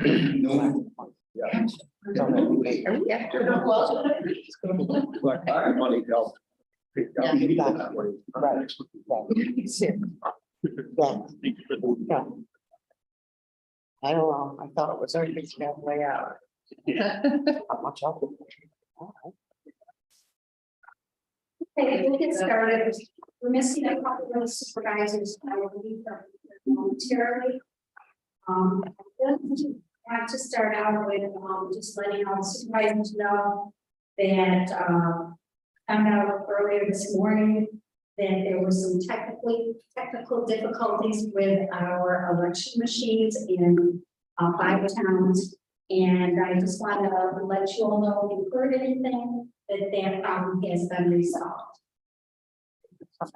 No. Yeah. Are we after? Like, I money help. Yeah, exactly. Right. Yeah. Yeah. I don't know, I thought it was already halfway out. Not much of it. Okay, we'll get started. We're missing a couple of supervisors, I believe, momentarily. I have to start out with, just letting all the supervisors know that, found out earlier this morning that there were some technical difficulties with our election machines in 5 towns. And I just want to let you all know if you've heard anything, that problem has been resolved. If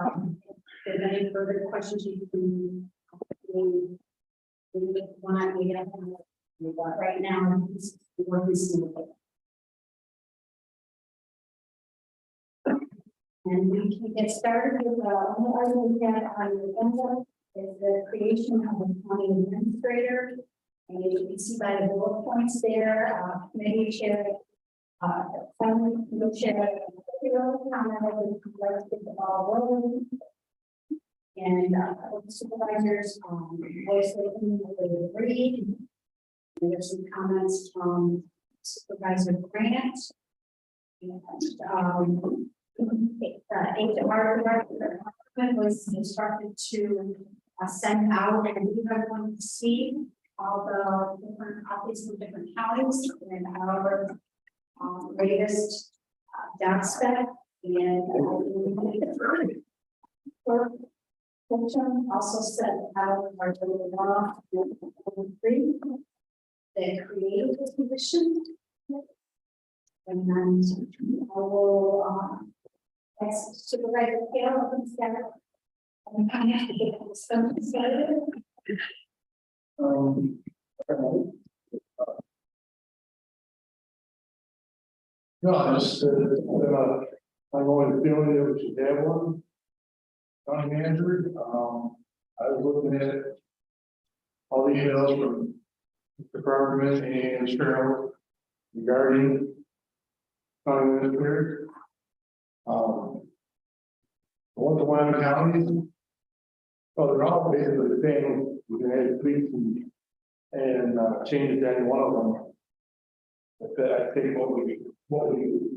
there's any further questions, you can want me to, but right now, it's working smoothly. And we can get started with one item we had on the agenda is the creation of a county administrator. And as you can see by the bullet points there, committee chair, family chair, commented like to get the ball rolling. And supervisors voice their opinion what they agree. And there's some comments from Supervisor Grant. And HR department was instructed to send out and we are going to see all the different copies from different counties and our latest job spec. And also sent out our law that created this position. And then I will ask Supervisor Taylor to start. And I have to get something started. No, I just, I'm always feeling that we should have one. County manager, I was looking at all the emails from the government and Cheryl regarding county administrator. One to one counties, well, they're all basically the same. We can add tweaks and change to any one of them. But I think what we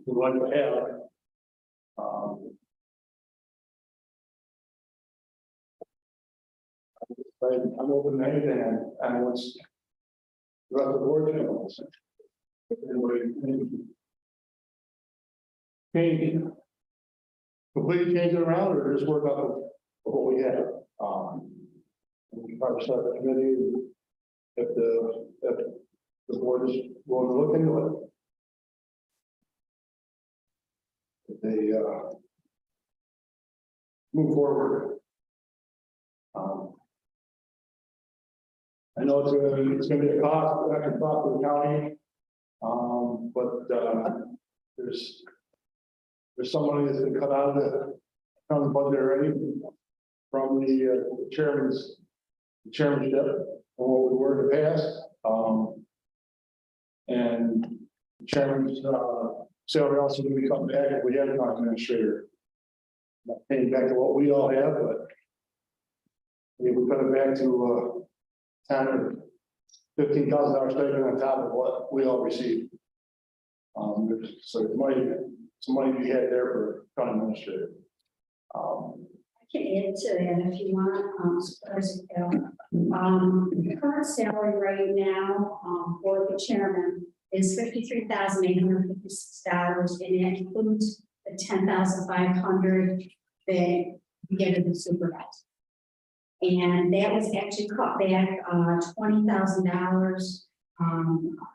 would like to have. I'm open to anything and what's the rest of the board channels. Completely change it around or just work off of what we have. We can probably start the committee if the board is willing to look into it. If they move forward. I know it's going to be a cost, extra cost to the county, but there's some money that's been cut out of the county budget already from the chairmanship from what we were in the past, and the chairman's salary also going to be coming back if we have an administrator. Not paying back to what we all have, but if we cut it back to $15,000 stipend on top of what we all receive. So there's some money to be had there for county administrator. I can add to that if you want, Supervisor Taylor. The current salary right now for the chairman is $53,856, and it includes the $10,500 that we get to the supervisor. And that was actually cut back $20,000.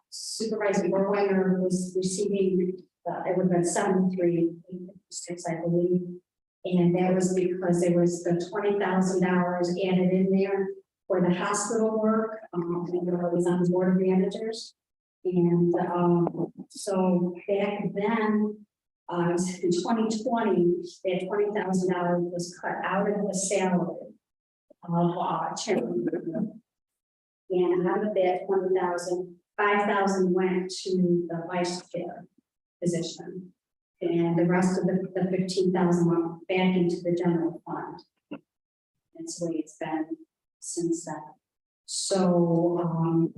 Supervisor Berwinger was receiving it would have been $73,856, I believe. And that was because there was the $20,000 added in there for the hospital work. And it was on the board of managers. And so back then, in 2020, that $20,000 was cut out of the salary of chairman. And out of that 20,000, 5,000 went to the vice chair position. And the rest of the 15,000 went back into the general fund. That's the way it's been since then. So,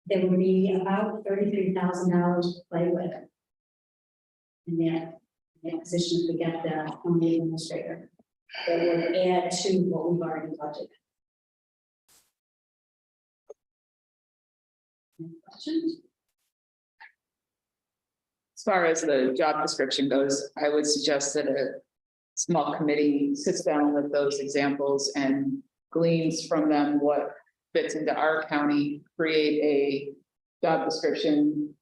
there would be about $33,000 to play with. In that position to get the county administrator. That would add to what we've already budgeted. Any questions? As far as the job description goes, I would suggest that a small committee sits down with those examples and gleans from them what fits into our county, create a job description,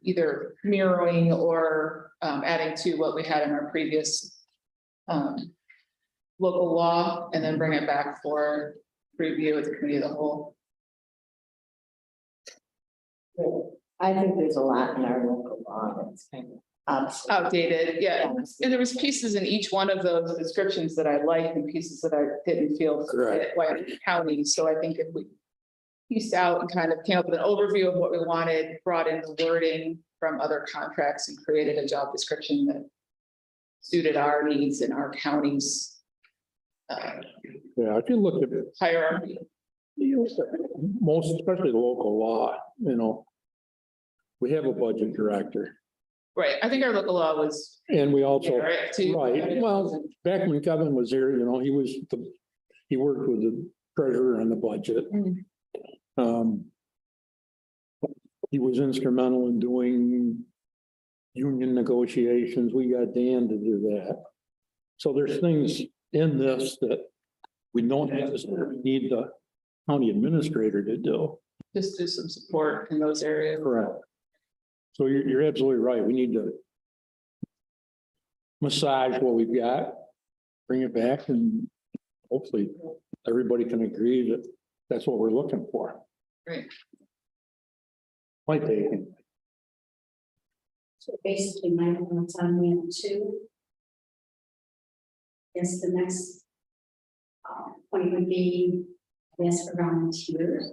either mirroring or adding to what we had in our previous local law, and then bring it back for review with the committee of the whole. I think there's a lot in our local law that's kind of Outdated, yeah. And there was pieces in each one of those descriptions that I liked and pieces that I didn't feel fit Wyoming County. So I think if we pieced out and kind of came up with an overview of what we wanted, brought in the wording from other contracts and created a job description that suited our needs and our county's Yeah, if you look at it, hierarchy. most especially the local law, we have a budget director. Right, I think our local law was. And we also, Right, too. right, well, back when Kevin was here, he worked with the treasurer on the budget. He was instrumental in doing union negotiations. We got Dan to do that. So there's things in this that we don't necessarily need the county administrator to do. Just do some support in those areas. Correct. So you're absolutely right. We need to massage what we've got, bring it back, and hopefully everybody can agree that that's what we're looking for. Right. Might take it. So basically, my thoughts on that too. Yes, the next point would be, yes, for volunteers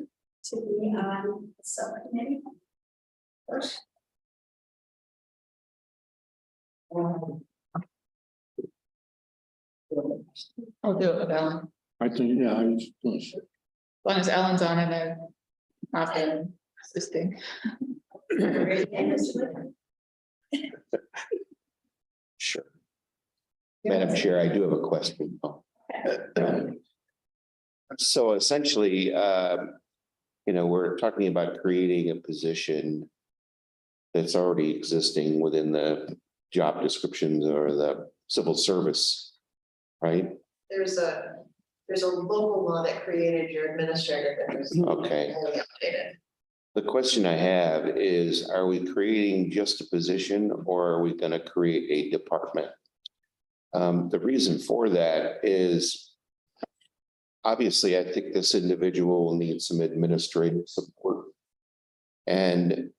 to be on the subcommittee first. I'll do it with Ellen. I think, yeah, I was gonna say, As long as Ellen's on it, I'm not been assisting. Sure. Madam Chair, I do have a question. So essentially, we're talking about creating a position that's already existing within the job descriptions or the civil service, right? There's a local law that created your administrator that was Okay. only updated. The question I have is, are we creating just a position or are we going to create a department? The reason for that is obviously, I think this individual will need some administrative support. And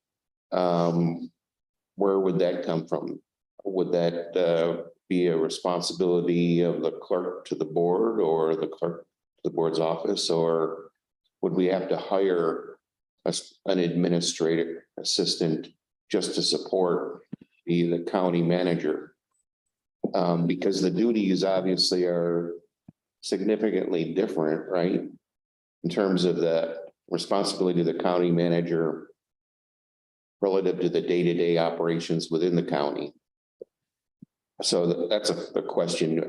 where would that come from? Would that be a responsibility of the clerk to the board or the clerk to the board's office? Or would we have to hire an administrative assistant just to support the county manager? Because the duties obviously are significantly different, right? In terms of the responsibility of the county manager relative to the day-to-day operations within the county. So that's a question.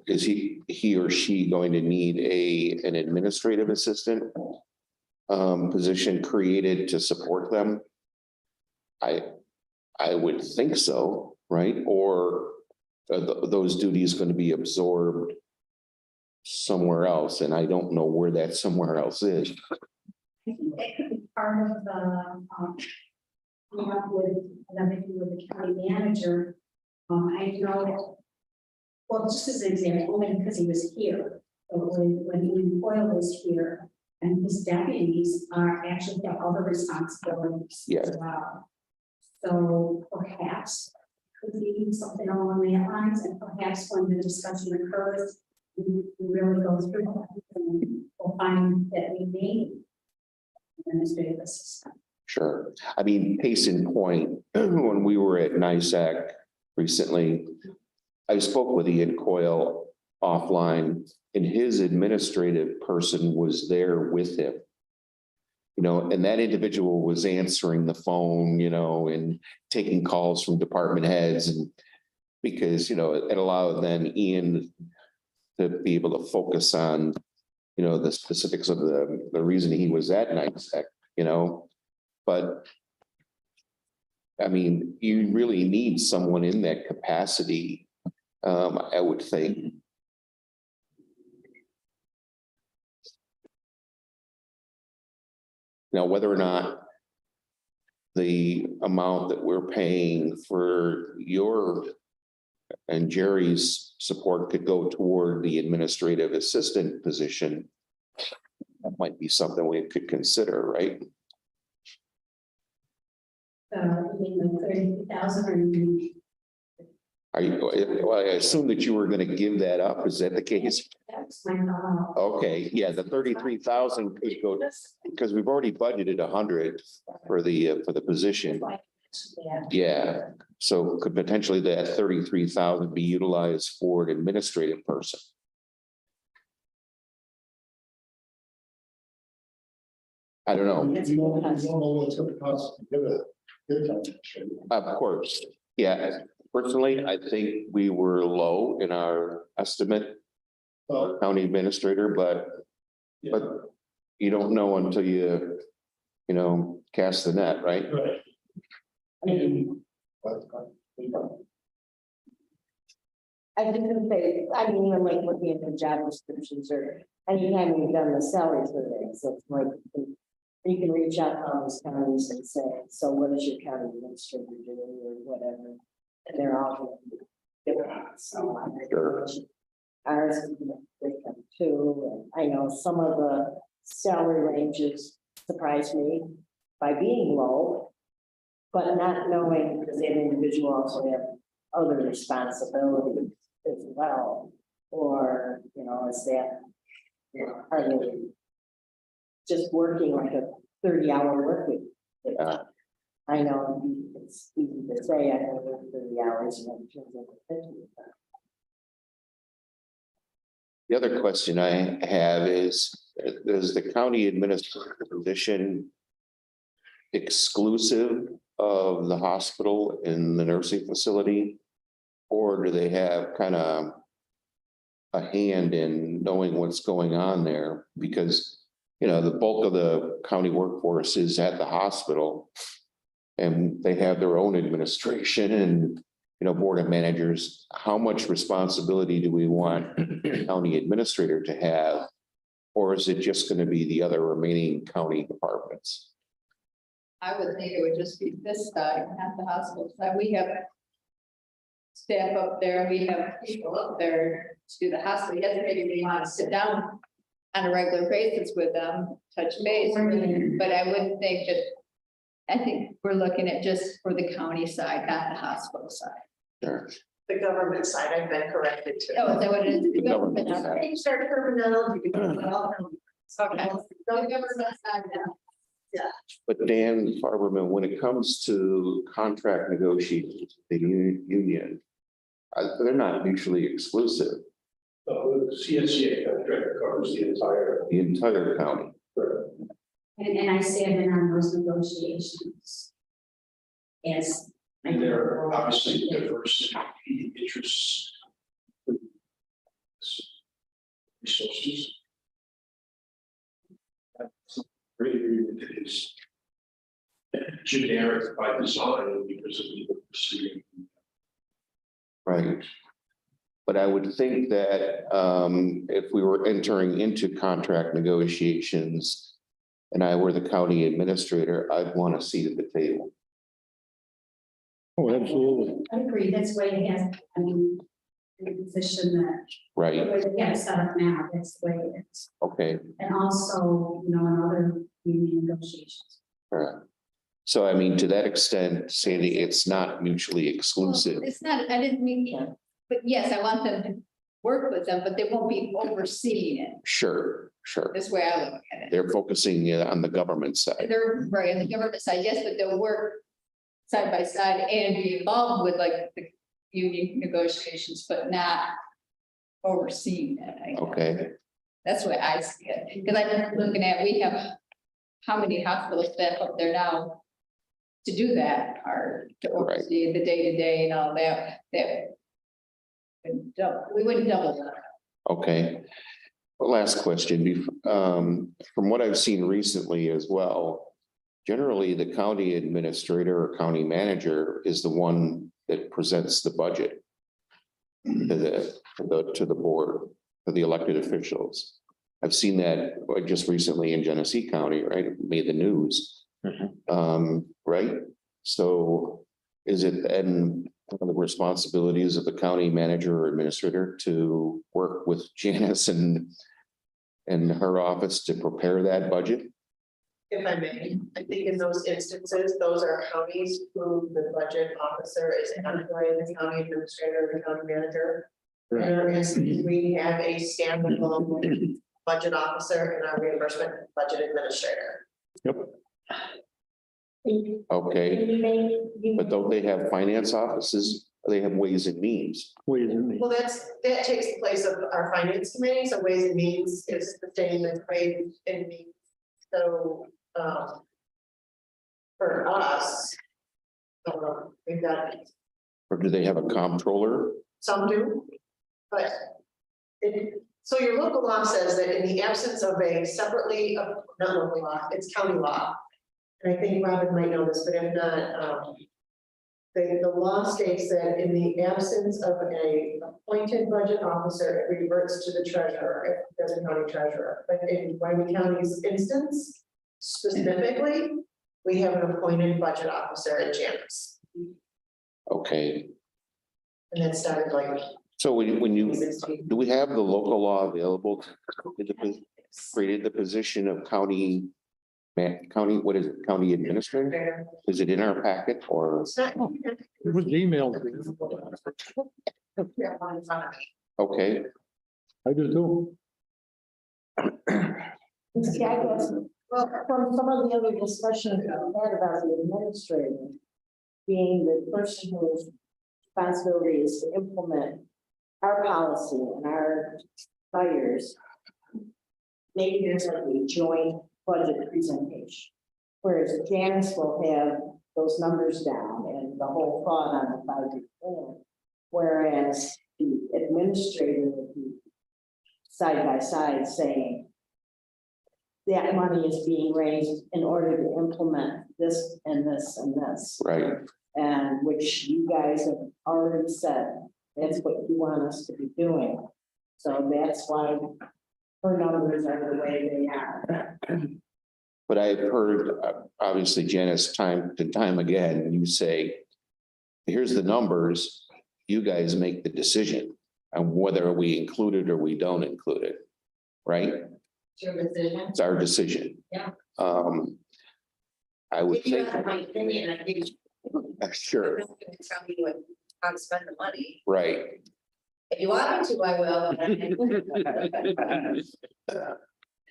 Is he or she going to need an administrative assistant position created to support them? I would think so, right? Or are those duties going to be absorbed somewhere else? And I don't know where that somewhere else is. I think that could be part of the, coming up with the county manager. I know that, well, just as an example, only because he was here, but when Boyle was here, and his deputies are actually have other responsibilities as well. So perhaps could be something along that lines, and perhaps when the discussion occurs, we really go through that, and we'll find that we need an administrative assistant. Sure. I mean, case in point, when we were at NISAC recently, I spoke with Ian Coyle offline and his administrative person was there with him. You know, and that individual was answering the phone, you know, and taking calls from department heads and because, you know, it allowed then Ian to be able to focus on, you know, the specifics of the reason he was at NISAC, you know, but I mean, you really need someone in that capacity, I would think. Now, whether or not the amount that we're paying for your and Jerry's support could go toward the administrative assistant position, that might be something we could consider, right? You mean the 30,000 or you Are you, well, I assume that you were going to give that up. Is that the case? that's my thought. Okay, yeah, the 33,000 could go, because we've already budgeted 100 for the position. Yeah. Yeah, so could potentially that 33,000 be utilized for an administrative person? I don't know. You don't know what it's gonna cost to give it. Of course, yeah. Personally, I think we were low in our estimate, Well, county administrator, but you don't know until you know, cast the net, right? right. I was gonna say, I mean, even like looking at the job descriptions or anytime we've done the salary surveys, it's like. You can reach out to all those counties and say, so what is your county administrator doing or whatever, and they're all. Different, so. Sure. Ours is different too, and I know some of the salary ranges surprise me by being low. But not knowing, because that individual also have other responsibilities as well, or, you know, is that, you know, are they just working like a 30-hour work week? I know it's easy to say I can work 30 hours and then turns into 50. The other question I have is, does the county administrator position exclusive of the hospital and the nursing facility? Or do they have kind of a hand in knowing what's going on there? Because, you know, the bulk of the county workforce is at the hospital and they have their own administration and, you know, board of managers. How much responsibility do we want the county administrator to have? Or is it just going to be the other remaining county departments? I would think it would just be this side, not the hospital side. We have staff up there, we have people up there to do the hospital. Yes, maybe we want to sit down on a regular basis with them, touch base, but I wouldn't think that. I think we're looking at just for the county side, not the hospital side. Sure. The government side, I've been corrected to. Oh, is that what it is? The government Okay. side. Change their terminology. The government side now. But Dan Farberman, when it comes to contract negotiations, the union, they're not mutually exclusive, The CSCA contract covers the entire. county. And I stand in on those negotiations. Yes. And there are obviously diverse interests. Resources. Really, it is generic by design because of the diversity. Right. But I would think that if we were entering into contract negotiations and I were the county administrator, I'd want a seat at the table. Oh, absolutely. I agree, that's the way it has, I mean, the position that, the Right, way we have it set up now, that's the way it is. okay. And also, you know, in other union negotiations. All right. So I mean, to that extent, Sandy, it's not mutually exclusive. It's not, I didn't mean, but yes, I want them to work with them, but they won't be overseeing it. Sure, sure. This way I look at it. They're focusing on the government side. They're right on the government side, yes, but they'll work side by side and be involved with like the union negotiations, but not overseeing it. I guess. Okay, That's the way I see it, because I'm looking at, we have how many hospital staff up there now to do that, or to Right. oversee the day-to-day and all that, we wouldn't double that. okay. Last question, from what I've seen recently as well, generally the county administrator or county manager is the one that presents the budget to the board, to the elected officials. I've seen that like just recently in Genesee County, right? It made the news. Right? So is it then one of the responsibilities of the county manager or administrator to work with Janice and her office to prepare that budget? If I may, I think in those instances, those are counties who the budget officer is employing the county administrator, the county manager. In our instance, we have a standalone budget officer and our reimbursement budget administrator. Okay, but don't they have finance offices? They have ways and means. Ways and means. Well, that takes the place of our finance committee, so Ways and Means is the same as Ways and Means. So, for us, we've got, Or do they have a comptroller? some do, but so your local law says that in the absence of a separately, not local law, it's county law. And I think Robin might know this, but if not, the law states that in the absence of a appointed budget officer, it reverts to the treasurer, if there's a county treasurer. But in Wyoming County's instance, specifically, we have an appointed budget officer at Janice. Okay, And that started like. so when you, 2016. do we have the local law available to create the position of county? What is it, county administrator? Is it in our packet or? It's not. It was emailed. Yeah, one in front of me. Okay, I do too. See, I guess, well, from some of the other discussions we had about the administrator being the person whose responsibility is to implement our policy and our fires, maybe there's like a joint budget presentation, whereas Janice will have those numbers down and the whole thought on the 5-year plan, whereas the administrator would be side by side saying that money is being raised in order to implement this and this and this. right. And which you guys have already said, that's what you want us to be doing. So that's why her numbers are the way they are. But I've heard, obviously Janice, time to time again, you say, here's the numbers, you guys make the decision on whether we include it or we don't include it, right? It's your decision. It's our decision. Yeah. I would If you think, have my opinion, I think. sure, Tell me how to spend the money. right. If you want me to, I will.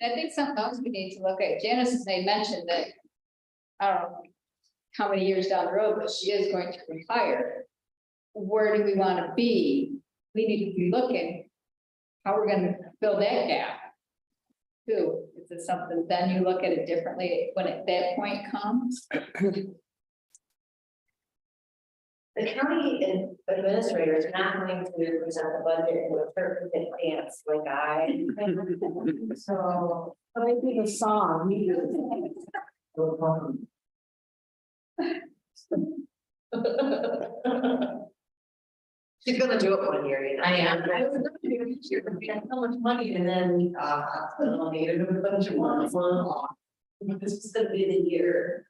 And I think something else we need to look at, Janice may mentioned that, I don't know how many years down the road, but she is going to retire. Where do we want to be? We need to be looking how we're gonna fill that gap. Too, is it something, then you look at it differently when that point comes? The county administrator is not going to present the budget in a perfect advance like I. So, maybe the song. She's gonna do it one year, you know. I am. I was not here this year, we had so much money and then, hospital needed a bunch of money. This is gonna be the year.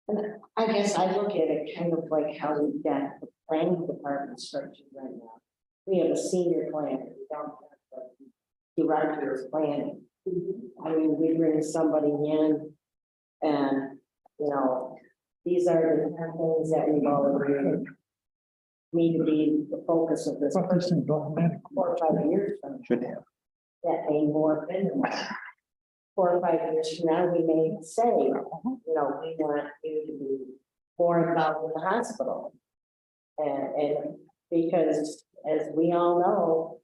And I guess I look at it kind of like how we've got the planning department structured right now. We have a senior planner, we don't have a director of planning. I mean, we bring somebody in and, you know, these are the kind of things that we've already me to be the focus of this person 4 or 5 years from now. Should have. That may morph into that. 4 or 5 years from now, we may say, you know, we want you to be more involved in the hospital. And because as we all know,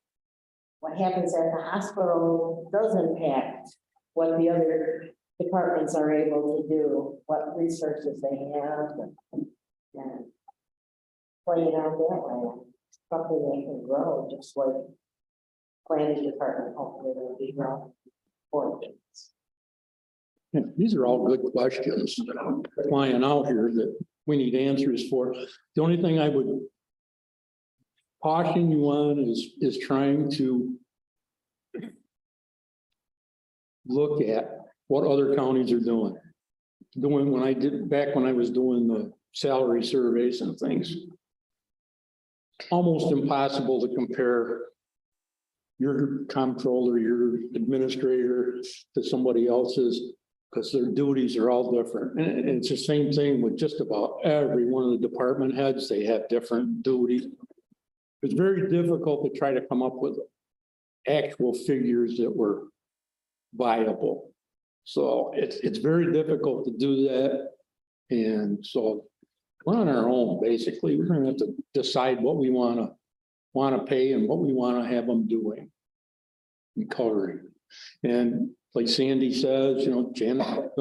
what happens at the hospital does impact what the other departments are able to do, what resources they have. And play it out that way, something they can grow, just like planning department, hopefully will be grown for kids. Yeah, these are all good questions that are flying out here that we need answers for. The only thing I would caution you on is trying to look at what other counties are doing. When I was doing the salary surveys and things. Almost impossible to compare your comptroller, your administrator to somebody else's, because their duties are all different. And it's the same thing with just about every one of the department heads. They have different duties. It's very difficult to try to come up with actual figures that were viable. So it's very difficult to do that. And so we're on our own, basically. We're gonna have to decide what we wanna pay and what we wanna have them doing. And covering. And like Sandy says, you know, Janet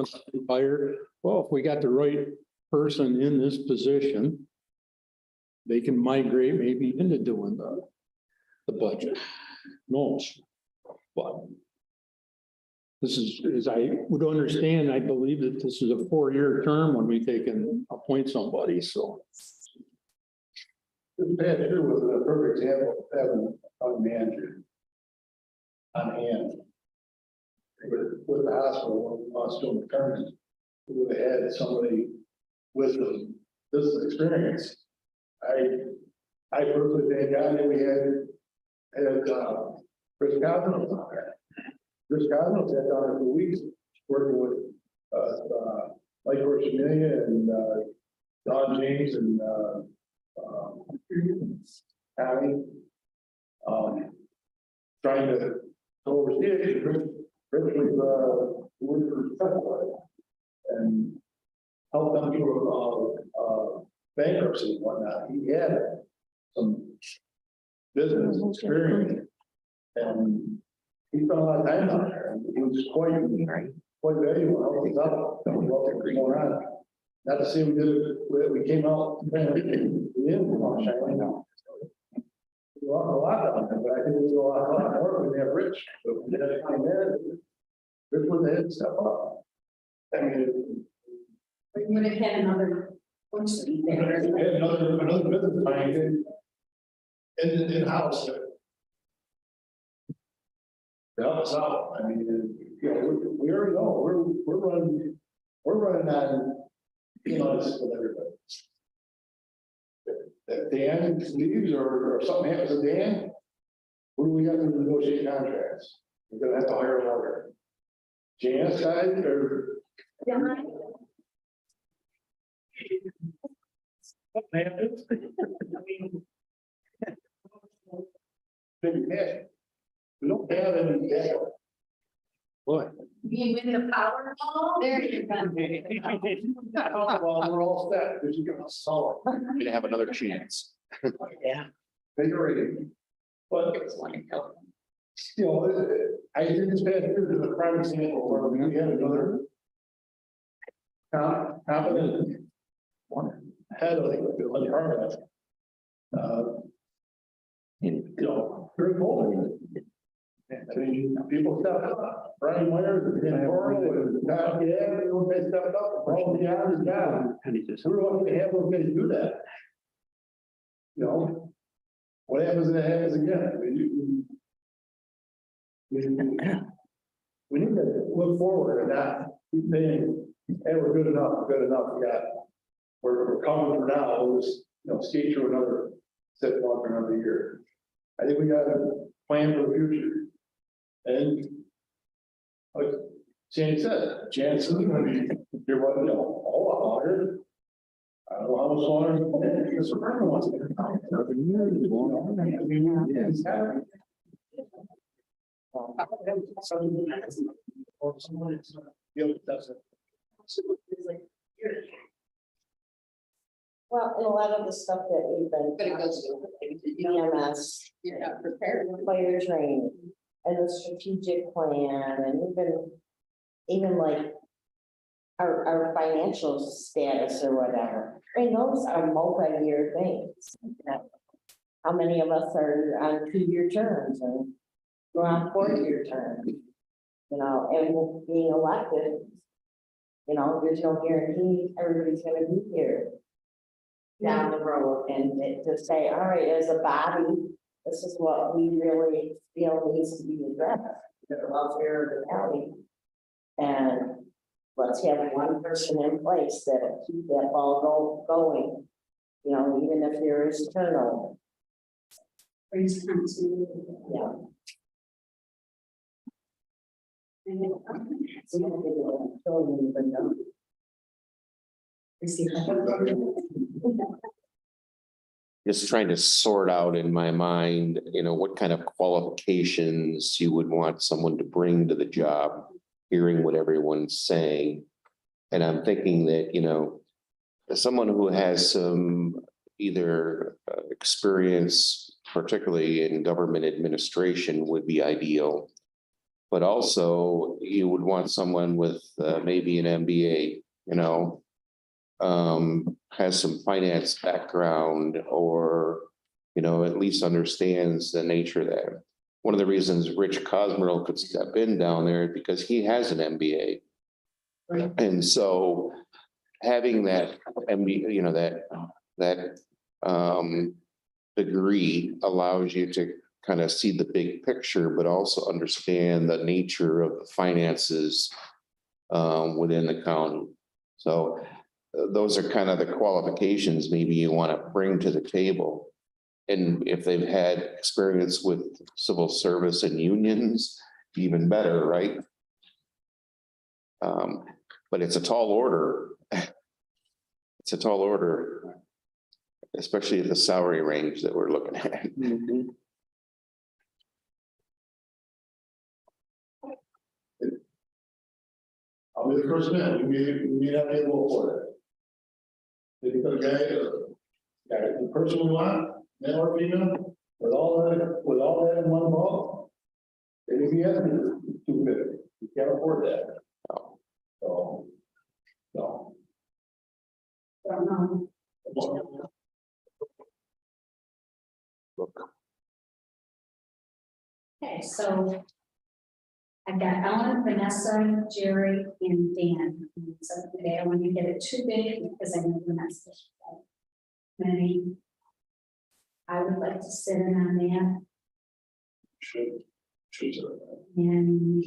fire. Well, if we got the right person in this position, they can migrate maybe into doing the budget. No, but this is, as I would understand, I believe that this is a 4-year term when we can appoint somebody, so. This past year was a perfect example of having a manager on hand. With the hospital, when we lost to maternity, we would have had somebody with this experience. I personally thank God that we had Chris Cosmos on there. Chris Cosmos had done it for weeks, working with Mike Orchania and Don James and Tommy. Trying to oversee it. Rich was working for Federal and helped them through bankruptcy and whatnot. He had some business experience and he spent a lot of time on there, and he was quite valuable, helping us out, what was going on. Not to say we did it, we came out, we didn't want to shine now. We lost a lot on there, but I think we do a lot more when we have Rich. But we had to come there, Rich was ahead and step up. I mean, We would have had another person we there. had another business mind in-house that help us out. I mean, you know, we already know, we're running on, you know, this with everybody. If Dan leaves or something happens to Dan, what do we have to negotiate contracts? We're gonna have to hire a lawyer. Jan's side or? Big cash. We don't have any cash. What? You win the Powerball? There you go. Well, we're all set, because you're gonna solve it. We're gonna have another chance. Yeah. Figure it. But, you know, I think this past year is a prime example where we had another competent head of the department. You know, very bold. I mean, people stepped up. Brian Myers, Dan Corral, and Don, yeah, they stepped up, all the hours down. We're lucky to have those guys do that. You know, what happens if it happens again? I mean, we need to look forward and not keep saying, hey, we're good enough, we're covered for now, we'll just, you know, skate through another 6 months or another year. I think we got to plan for the future. And like Sandy said, Jansen, I mean, you're what, you know, all out here. I don't know how much longer. This forever wants to. Or someone. Does it. Well, and a lot of the stuff that we've been. But it goes. EMS, You're not prepared. fire training, and the strategic plan, and even like our financial status or whatever. I mean, those are multi-year things. How many of us are on 2-year terms and we're on 4-year terms? You know, and being elected, you know, there's no guarantee everybody's gonna be here down the road, and to say, all right, as a body, this is what we really feel needs to be addressed, the welfare of the county. And let's have one person in place that'll keep that ball going, you know, even if there is turnover, Brings continuity. yeah. And then, So you don't get it, don't even know. receive Just trying to sort out in my mind, what kind of qualifications you would want someone to bring to the job, hearing what everyone's saying. And I'm thinking that, someone who has some either experience, particularly in government administration, would be ideal. But also you would want someone with maybe an MBA, has some finance background, or, at least understands the nature of that. One of the reasons Rich Cosmerl could step in down there because he has an MBA. Right. And so having that MBA, that degree allows you to kind of see the big picture, but also understand the nature of the finances within the county. So those are kind of the qualifications maybe you want to bring to the table. And if they've had experience with civil service and unions, even better, right? But it's a tall order. It's a tall order, especially at the salary range that we're looking at. I'll be the first man, we may not be able to afford it. Maybe the guy, the person we want, male or female, with all that in one ball. Maybe we have to do 250, we can't afford that. So, no. Look, Okay, so I've got Ellen, Vanessa, Jerry, and Dan. So today I want to get it too big because I know Vanessa. Many. I would like to sit in on that, Should. and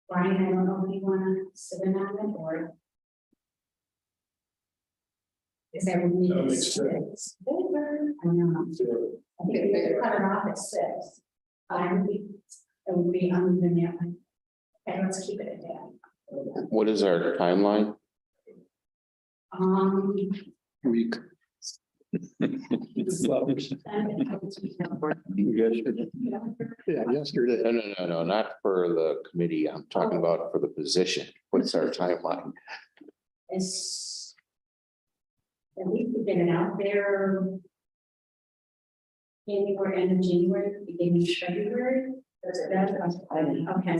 Brian, I don't know if you want to sit in on it or. Is that what That we makes sense. I know. I think we could cut it off at 6. It would be under the net. Okay, let's keep it at that. what is our timeline? Week. Yeah, yesterday. No, not for the committee. I'm talking about for the position. What's our timeline? Is. At least we get it out there. Anywhere in January, beginning of February. Okay.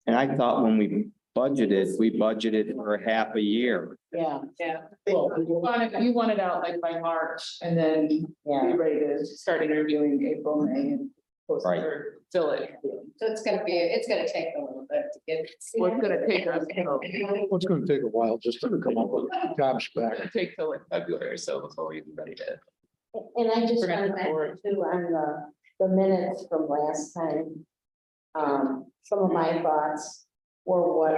And I thought when we budgeted for half a year. Yeah, Yeah. well, You want it out like by March, and then yeah. be ready to start interviewing April, May, and post Right. or fill it. So it's gonna take a little bit to get. What's gonna take us, It's gonna take a while just to come up with job spec. take till like February or so before we're ready to. And I just We're gonna wanted to forward. add too on the minutes from last time. Some of my thoughts were what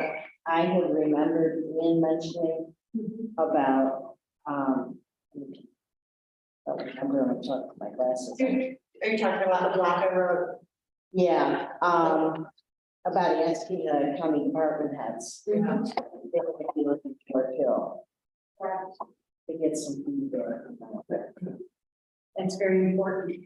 I had remembered Lynn mentioning about, I don't remember, I took my glasses. Are you talking about the block I wrote? Yeah, about asking the county department heads. They would be looking for too. To get some feedback about it. That's very important.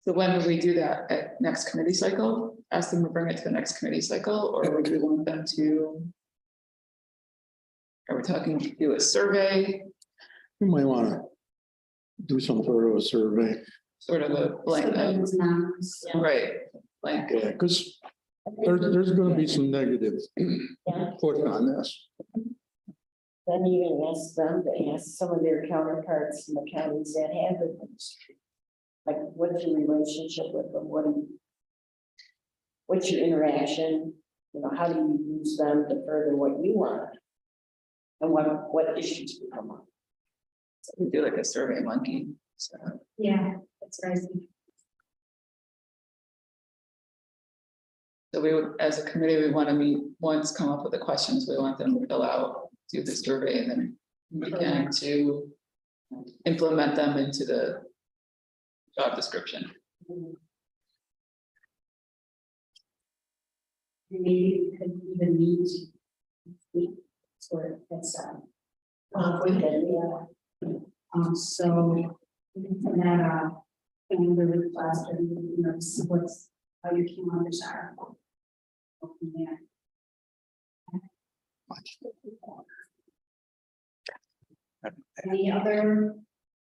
So when would we do that? At next committee cycle? Ask them to bring it to the next committee cycle, or would we want them to? Are we talking to do a survey, You might wanna do some sort of a survey, sort of a blank, Surveys, numbers. right? Like, yeah, because there's gonna be some negative Yeah. put on this. Then even ask them to ask some of their counterparts in the counties that have it. Like, what's your relationship with them? What's your interaction? You know, how do you use them to further what you want? And what issues will come up? so we do like a survey monkey, so. Yeah, that's right. So we would, as a committee, we want to meet once, come up with the questions we want them to fill out, do the survey, and then begin to implement them into the job description. Maybe we could even meet. Sort of, that's, We can, yeah. so. We can send that, and the request, and, you know, see what's, how your calendars are. Go from there. Any other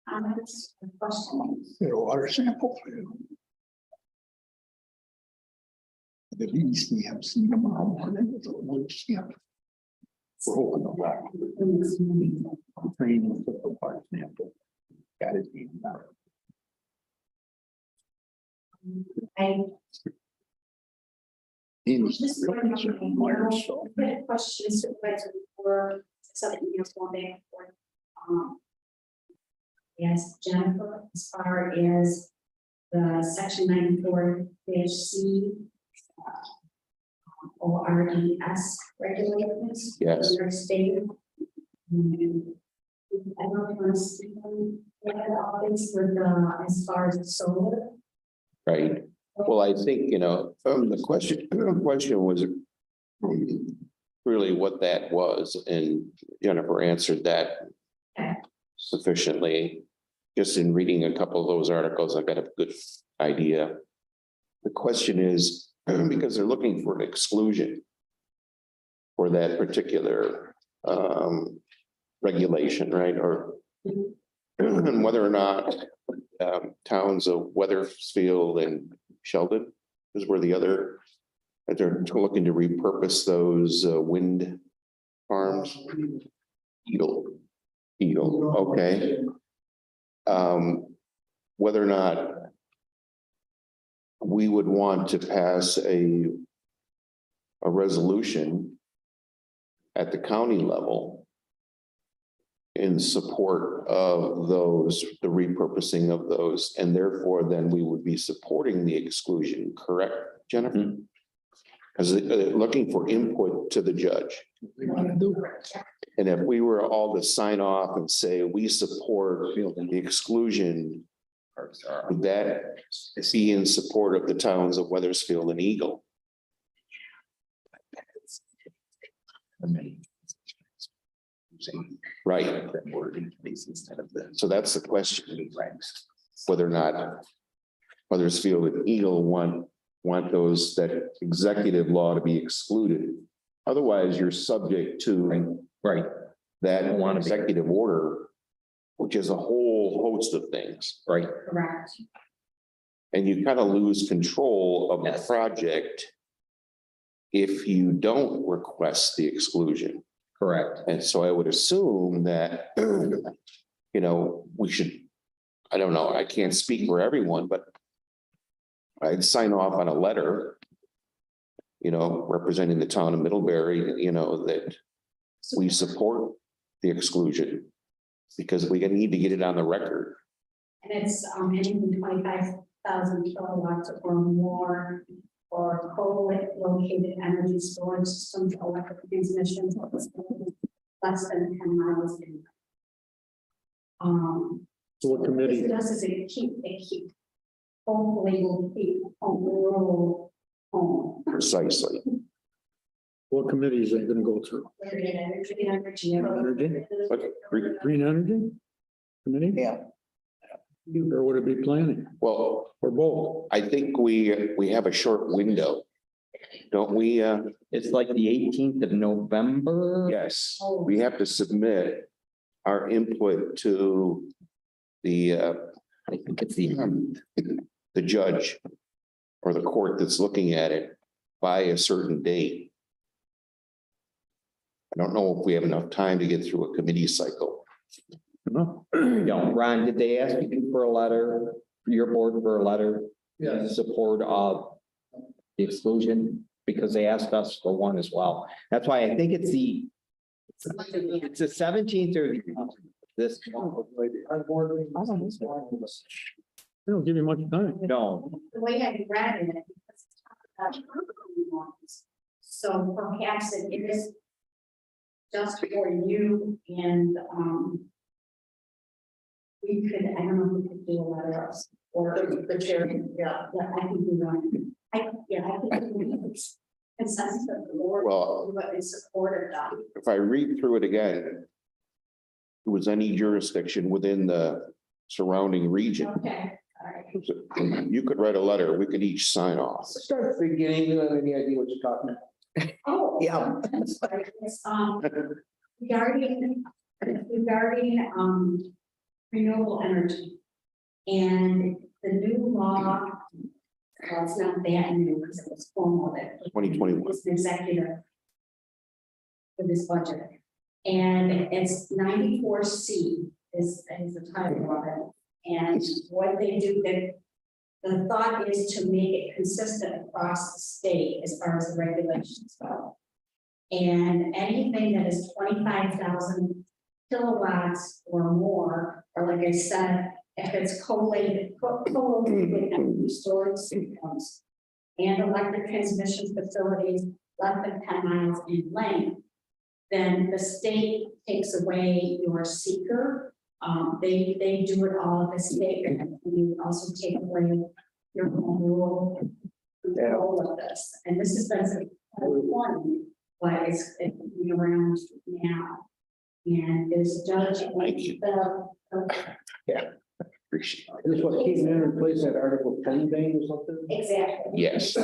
comments or questions? Get a water sample for you. The B stamps, see them all, and then it's a wood stamp. We're hoping to rock. Training with the water sample. Got it. I Amy's just real wanted concerned to with wires, so. know, questions supervisor before, so that emails going back and forth. Yes, Jennifer, as far as the section 94-C. ORDS regulations. Yes. Your state. I don't know if you want to speak on that, all this with, as far as solar. Right. Well, I think, the question was really what that was, and Jennifer answered that Okay. sufficiently. Just in reading a couple of those articles, I got a good idea. The question is, because they're looking for an exclusion for that particular regulation, right? Or and whether or not towns of Weathersfield and Sheldon is where the other, that they're looking to repurpose those wind farms. Eagle, okay. Whether or not we would want to pass a resolution at the county level in support of those, the repurposing of those, and therefore then we would be supporting the exclusion, correct, Jennifer? Because looking for input to the judge. And if we were all to sign off and say, we support the exclusion, would that be in support of the towns of Weathersfield and Eagle? Right. So that's the question. Whether or not Weathersfield and Eagle want those, that executive law to be excluded. Otherwise, you're subject to that executive order, which is a whole host of things, right? Correct. And you kind of lose control of the project if you don't request the exclusion. Correct. And so I would assume that, we should, I don't know, I can't speak for everyone, but I'd sign off on a letter, representing the town of Middlebury, that we support the exclusion because we need to get it on the record. And it's anything 25,000 kilowatts or more, or co-located energy storage systems, electric transmission, less than 10 miles in. So what What committee? it does is it hopefully will keep home rural home. Precisely. What committees are gonna go through? Energy. But Green energy? Committee? Yeah. Or would it be planning well, or both? I think we have a short window. Don't we? It's like the 18th of November. Yes, we have to submit our input to the I think it's the judge or the court that's looking at it by a certain date. I don't know if we have enough time to get through a committee cycle. No? you know, Ron, did they ask you for a letter, your board for a letter? In Yes. support of the exclusion, because they asked us for one as well. That's why I think it's the 17th or this, They don't give you much time. no, The way I read it. So perhaps it is just for you and, we could, I don't know if we could do a letter of or. The chair, yeah. Yeah, I can do one. I think it's consensus of the board, Well- what is supported of. If I read through it again, it was any jurisdiction within the surrounding region. Okay, all right. You could write a letter, we could each sign off. Start at the beginning, you don't have any idea what you're talking about. Oh. Yeah. That's right. It's, regarding, renewable energy. And the new law, well, it's not that new because it was formal that. 2021. It's an executive. For this budget. And it's 94C is the title of it. And what they do, the thought is to make it consistent across the state as far as the regulations go. And anything that is 25,000 kilowatts or more, or like I said, if it's co-located with energy storage systems and electric transmission facilities less than 10 miles in length, then the state takes away your seeker. They do it all at the state, and you also take away your home rule control of this. And this has been one, but it's been around now. And there's a judge. Thank you. Appreciate it. This is what came in and replaced that Article 10 thing or something? Exactly. Yes.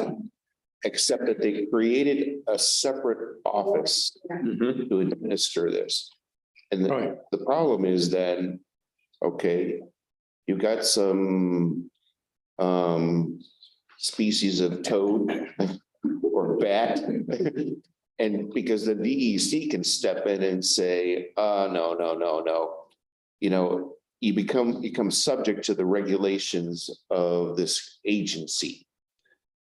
Except that they created a separate office Mhm. to administer this. And Right. the problem is then, okay, you got some species of toad or bat. And because the DEC can step in and say, no. You know, you become subject to the regulations of this agency,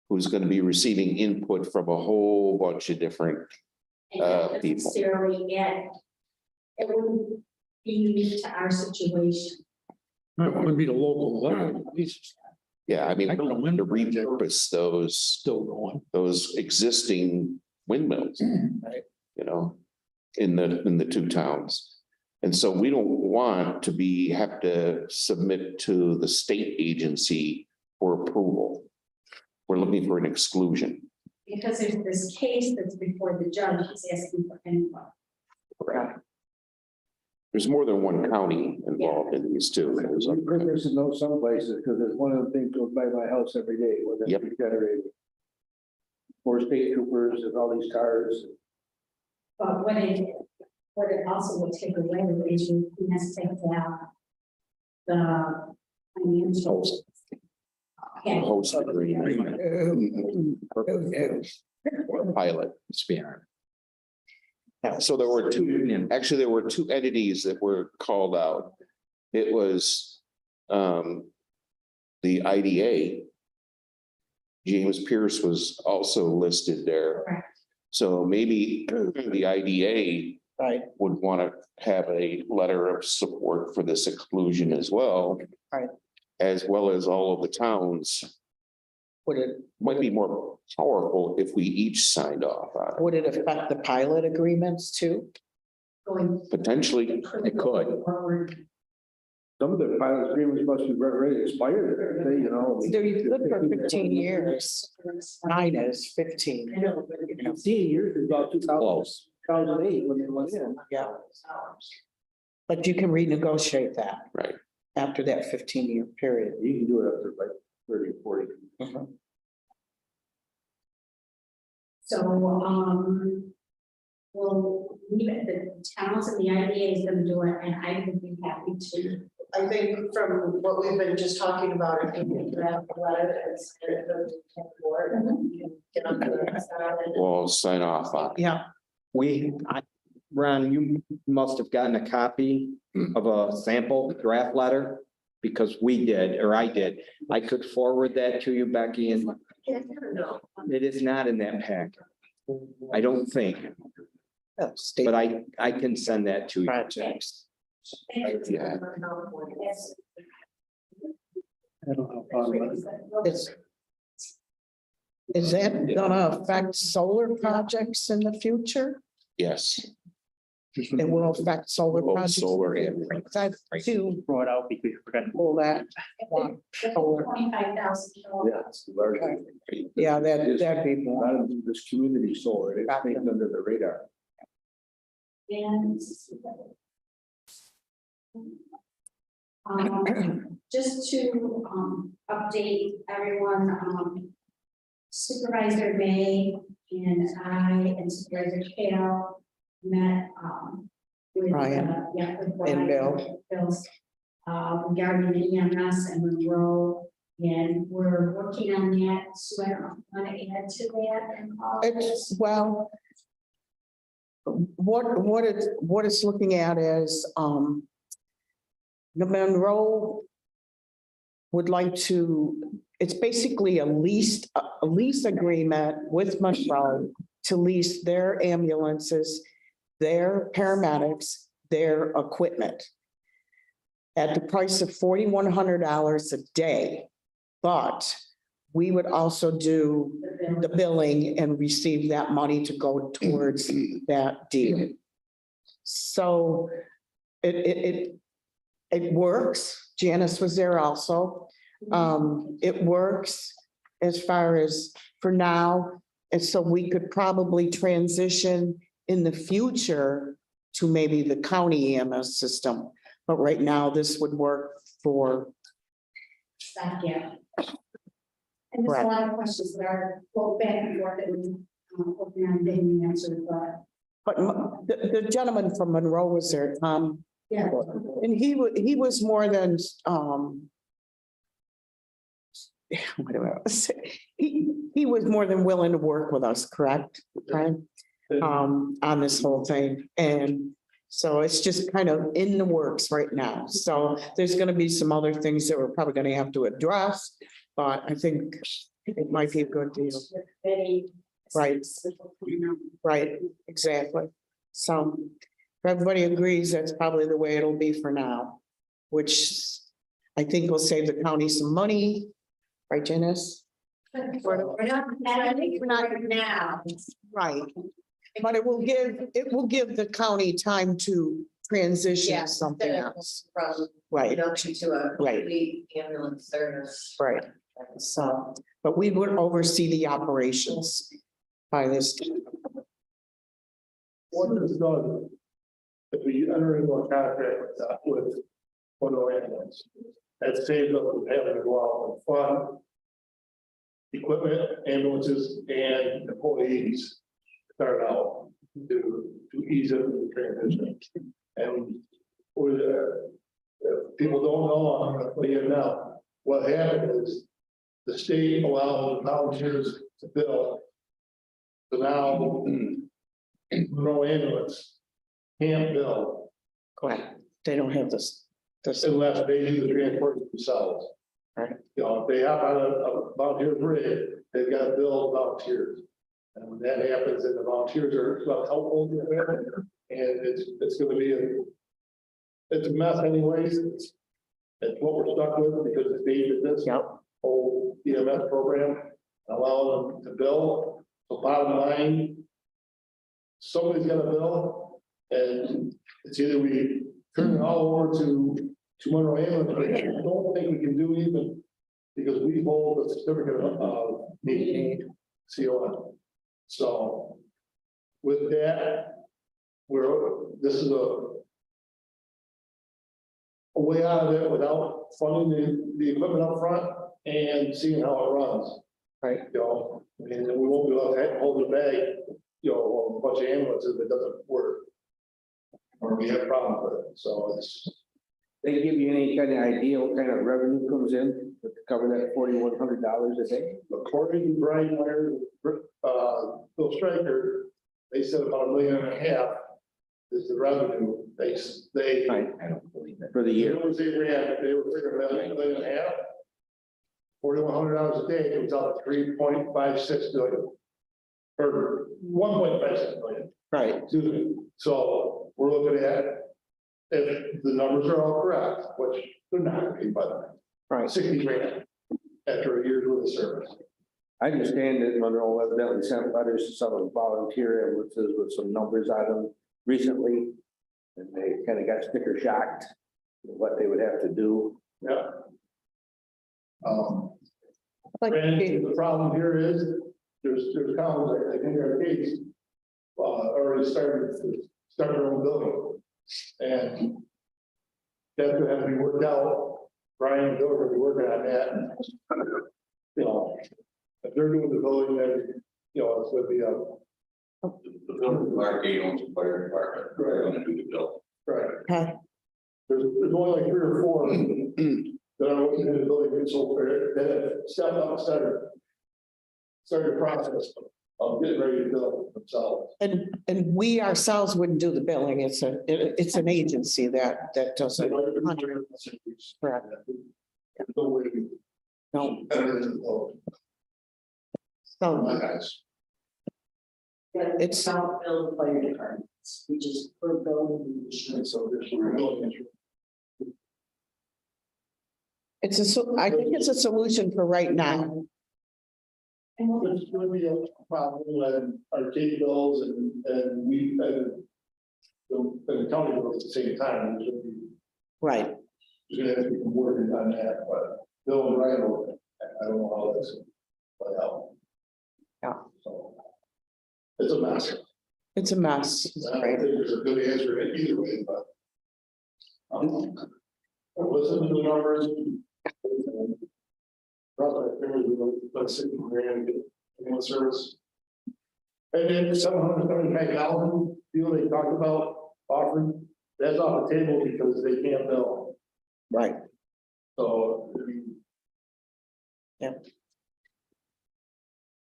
who's going to be receiving input from a whole bunch of different, And not people. necessarily it wouldn't be unique to our situation. That wouldn't be the local level. It's yeah, I mean, I don't know. to repurpose those still going. existing windmills, you know, in the two towns. And so we don't want to have to submit to the state agency for approval. We're looking for an exclusion. Because there's this case that's before the judge, he's asking for input. There's more than one county involved in these two. There's I'm curious to know some places, because there's one of the things goes by my house every day with Yep. it generated. For state troopers and all these cars. But what it also will take away is you necessarily have the financial. a host agreement. Pilot. So there were two entities that were called out. It was the IDA. James Pierce was also listed there. Correct. So maybe the IDA would want to have a letter of support for this exclusion as well. Right. As well as all of the towns. Would it, Might be more powerful if we each signed off on it. would it affect the pilot agreements too? Going. Potentially, It could. Forward. Some of the pilot agreements must be already expired, aren't they, you know? They're good for 15 years. Mine is 15. I know, but 15 years is about 2008 when they went in. Yeah. But you can renegotiate that Right. after that 15-year period. You can do it up to like 30, 40. So, well, even the towns and the IDA is gonna do it, and I would be happy to. I think from what we've been just talking about, if you can draft a letter and send it to the board, and then you can get on to the next one. We'll sign off on it. Yeah, Ron, you must have gotten a copy of a sample draft letter because we did, or I did. I could forward that to you, Becky, and No. it is not in that pack. I don't think, state but I can send that to you. projects. Yeah. Yes. I don't know. How far, Is that gonna affect solar projects in the future? Yes. It will affect solar Both projects. solar and wind. I do brought out because we forgot to pull that. one solar. 25,000. Yeah, it's large. Yeah, that'd be A more. lot of this community solar, it's Gotcha. making under the radar. And just to update everyone, Supervisor May and I and Supervisor Kale met with Brian with and Bill. Bill's regarding the EMS and Monroe, and we're working on that. So I don't want to add to that and all. It's, well, what it's looking at is, the Monroe would like to, it's basically a lease agreement with Monroe to lease their ambulances, their paramedics, their equipment at the price of $4,100 a day. But we would also do the billing and receive that money to go towards that deal. So it works. Janice was there also. It works as far as for now. And so we could probably transition in the future to maybe the county EMS system. But right now, this would work for, Yeah. And there's a lot of questions that are both back and forth that we, hoping on getting answered, but. the gentleman from Monroe was there, Yeah. and he was more than, what do I say? He was more than willing to work with us, correct? Right? On this whole thing. And so it's just kind of in the works right now. So there's gonna be some other things that we're probably gonna have to address, but I think it might be a good deal. Right. Right, exactly. So if everybody agrees, that's probably the way it'll be for now, which I think will save the county some money. Right, Janice? We're not, I think we're not now. Right. But it will give the county time to transition to something else. From Right, reduction to a Right. complete ambulance service. right. So, but we would oversee the operations by this. What is done? If we enter into a contract with one of the ambulance, that saves us from having to go out and fund equipment, ambulances, and employees start out to ease up the transition. And with, if people don't know, I'm gonna put you now, what happened is the state allowed volunteers to bill. So now, no ambulance can't bill Correct. They don't have this. unless they do the transport themselves. Right. You know, if they hop on a volunteer rig, they've got to bill volunteers. And when that happens, then the volunteers are not helpful. And it's gonna be it's a mess anyways. It's what we're stuck with because the state did this whole EMS program, allowing them to bill. So bottom line, somebody's gonna bill, and it's either we turn it all over to to Monroe ambulance, but I don't think we can do even, because we hold a certificate of need, CON. So with that, this is a way out of it without funding the equipment up front and seeing how it runs. Right. You know, I mean, we won't be able to hold the bag, you know, a bunch of ambulances if it doesn't work. Or we have problems with it, so it's. They give you any kind of idea what kind of revenue comes in to cover that $4,100 a day? According to Brian Ware, Bill Stryker, they said about $1.5 million is the revenue. They. I don't believe that. For the year. The numbers they ran, they were figuring $1.5 million. $4,100 a day comes out to 3.56 billion. Or 1.56 million. Right. Excuse me. So we're looking at, if the numbers are all correct, which they're not gonna be, but Right. 60 grand after a year's worth of service. I understand that Monroe evidently sent letters to some of the volunteer ambulances with some numbers on them recently. And they kind of got sticker shocked at what they would have to do. Yeah. Like, And the problem here is, there's towns, I think our case, already started to start their own building. And that's gonna have to be worked out. Brian and Bill are gonna be working on that. You know, if they're doing the building, then, you know, it's gonna be a. The building department owns the fire department, Right. gonna do the bill. Right. Okay. There's only like 3 or 4 that are working in the building, so that have stepped up, and started the process of getting ready to build themselves. and we ourselves wouldn't do the billing. It's an agency that does it. Correct. No way. No, Better than the building, so my guys. It's South Build Fire Departments, we just, we're building. And so there's really. I think it's a solution for right now. There's gonna be a problem when our K bills and we, and the county bills at the same time, there's gonna be, Right. there's gonna have to be some working on that, but Bill and Brian, I don't know how that's. But Yeah. So. It's a mess. It's a mess. I don't Right. think there's a good answer in either way, but. Listen to the numbers. Probably, there was about 60 grand in service. And then 775,000 deal they talked about offering, that's off the table because they can't bill. Right. So, I mean,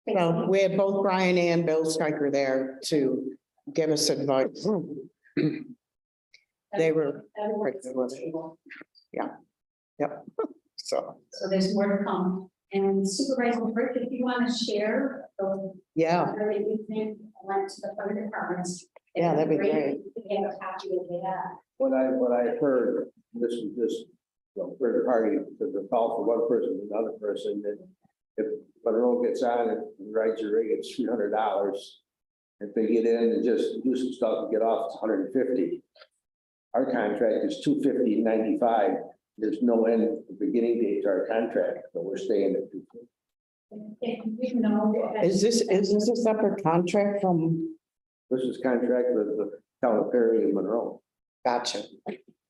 Well, we had both Brian and Bill Stryker there to give us advice. They were, Everyone's at the table. yep. So, So there's more to come. And Supervisor Brick, if you want to share, yeah, really good thing, went to the fire departments. Yeah, that'd be great. We have a copy of that. What I heard, this is just, third party, because the call for one person, to another person, that if Monroe gets on and rides a rig, it's $300. If they get in and just do some stuff and get off, it's $150. Our contract is $250.95. There's no end, beginning date to our contract, so we're staying at $250. If you know. is this a separate contract from? This is contract with the town of Perry and Monroe. Gotcha.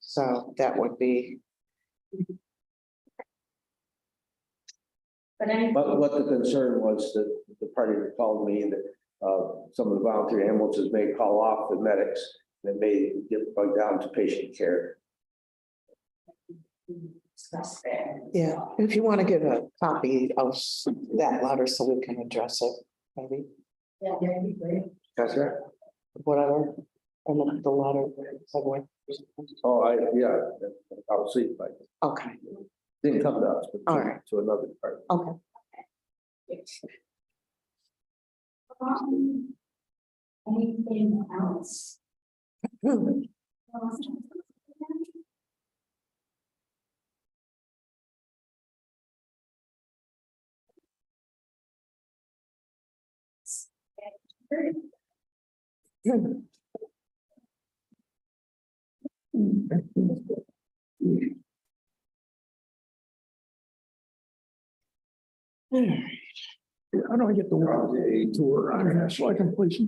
So that would be, But I. But what the concern was that the party that called me that some of the volunteer ambulances may call off the medics that may get bugged down to patient care. Discuss that. yeah, if you want to get a copy of that letter so we can address it, maybe, Yeah, that'd be great. That's right. whatever. And look at the letter. Somewhere. Oh, yeah, I'll see, but Okay, didn't come to us, but All right. to another department. okay. Anything else? How do I get the tour on here so I can place